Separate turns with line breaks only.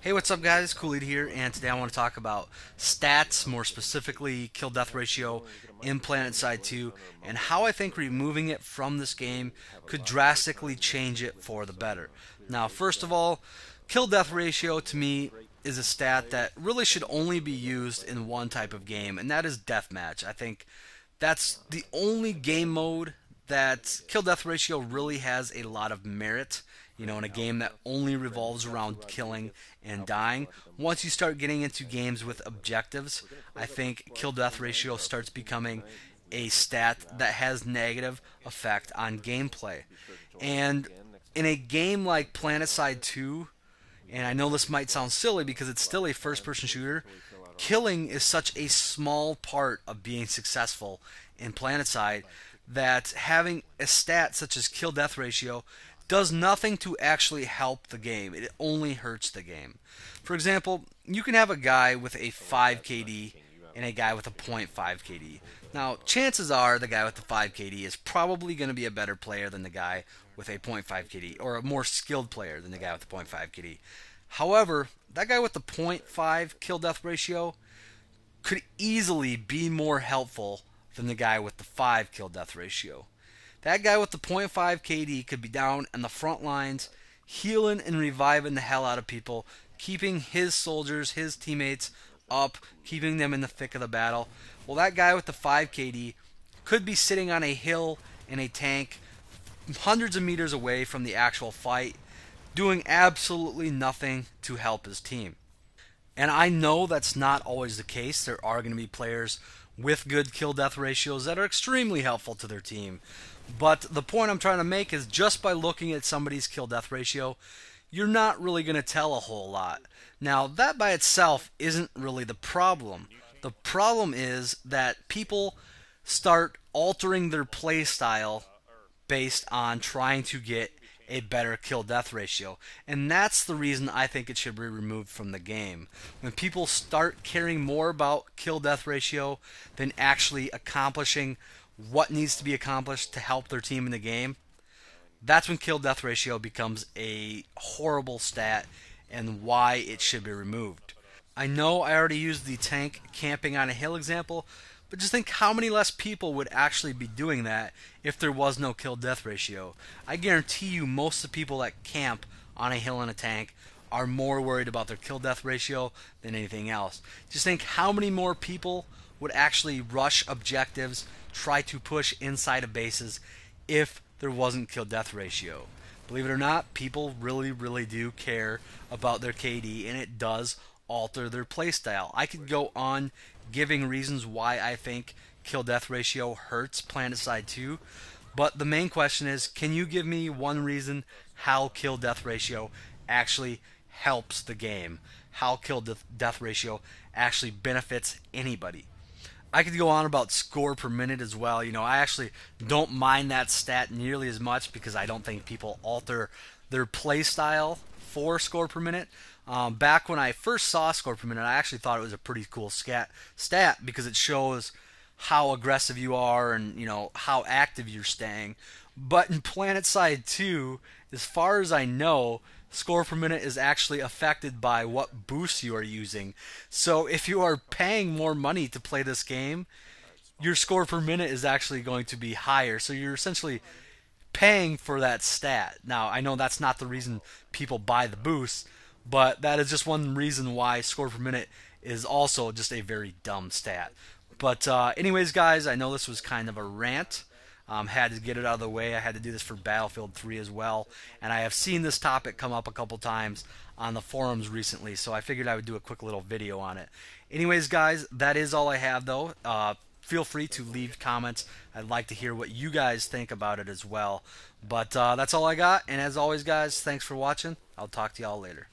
Hey, what's up, guys? Coolid here, and today I want to talk about stats, more specifically kill death ratio in Planetside 2, and how I think removing it from this game could drastically change it for the better. Now, first of all, kill death ratio to me is a stat that really should only be used in one type of game, and that is deathmatch. I think that's the only game mode that kill death ratio really has a lot of merit. In a game that only revolves around killing and dying. Once you start getting into games with objectives, I think kill death ratio starts becoming a stat that has negative effect on gameplay. And in a game like Planetside 2, and I know this might sound silly because it's still a first person shooter, killing is such a small part of being successful in Planetside that having a stat such as kill death ratio does nothing to actually help the game. It only hurts the game. For example, you can have a guy with a 5 KD and a guy with a point 0.5 KD. Now, chances are the guy with the 5 KD is probably going to be a better player than the guy with a point 0.5 KD, or a more skilled player than the guy with the point 0.5 KD. However, that guy with the point 0.5 kill death ratio could easily be more helpful than the guy with the 5 kill death ratio. That guy with the point 0.5 KD could be down on the front lines, healing and reviving the hell out of people, keeping his soldiers, his teammates up, keeping them in the thick of the battle. Well, that guy with the 5 KD could be sitting on a hill in a tank hundreds of meters away from the actual fight, doing absolutely nothing to help his team. And I know that's not always the case. There are going to be players with good kill death ratios that are extremely helpful to their team. But the point I'm trying to make is just by looking at somebody's kill death ratio, you're not really going to tell a whole lot. Now, that by itself isn't really the problem. The problem is that people start altering their play style based on trying to get a better kill death ratio. And that's the reason I think it should be removed from the game. When people start caring more about kill death ratio than actually accomplishing what needs to be accomplished to help their team in the game, that's when kill death ratio becomes a horrible stat and why it should be removed. I know I already used the tank camping on a hill example, but just think how many less people would actually be doing that if there was no kill death ratio. I guarantee you most of the people that camp on a hill in a tank are more worried about their kill death ratio than anything else. Just think how many more people would actually rush objectives, try to push inside of bases if there wasn't kill death ratio. Believe it or not, people really, really do care about their KD, and it does alter their playstyle. I could go on giving reasons why I think kill death ratio hurts Planetside 2, but the main question is, can you give me one reason how kill death ratio actually helps the game? How kill death ratio actually benefits anybody? I could go on about score per minute as well. I actually don't mind that stat nearly as much because I don't think people alter their play style for score per minute. Back when I first saw score per minute, I actually thought it was a pretty cool stat because it shows how aggressive you are and how active you're staying. But in Planetside 2, as far as I know, score per minute is actually affected by what boosts you are using. So if you are paying more money to play this game, your score per minute is actually going to be higher. So you're essentially paying for that stat. Now, I know that's not the reason people buy the boosts, but that is just one reason why score per minute is also just a very dumb stat. But anyways, guys, I know this was kind of a rant. Had to get it out of the way. I had to do this for Battlefield 3 as well, and I have seen this topic come up a couple times on the forums recently, so I figured I would do a quick little video on it. Anyways, guys, that is all I have, though. Feel free to leave comments. I'd like to hear what you guys think about it as well. But that's all I got, and as always, guys, thanks for watching. I'll talk to y'all later.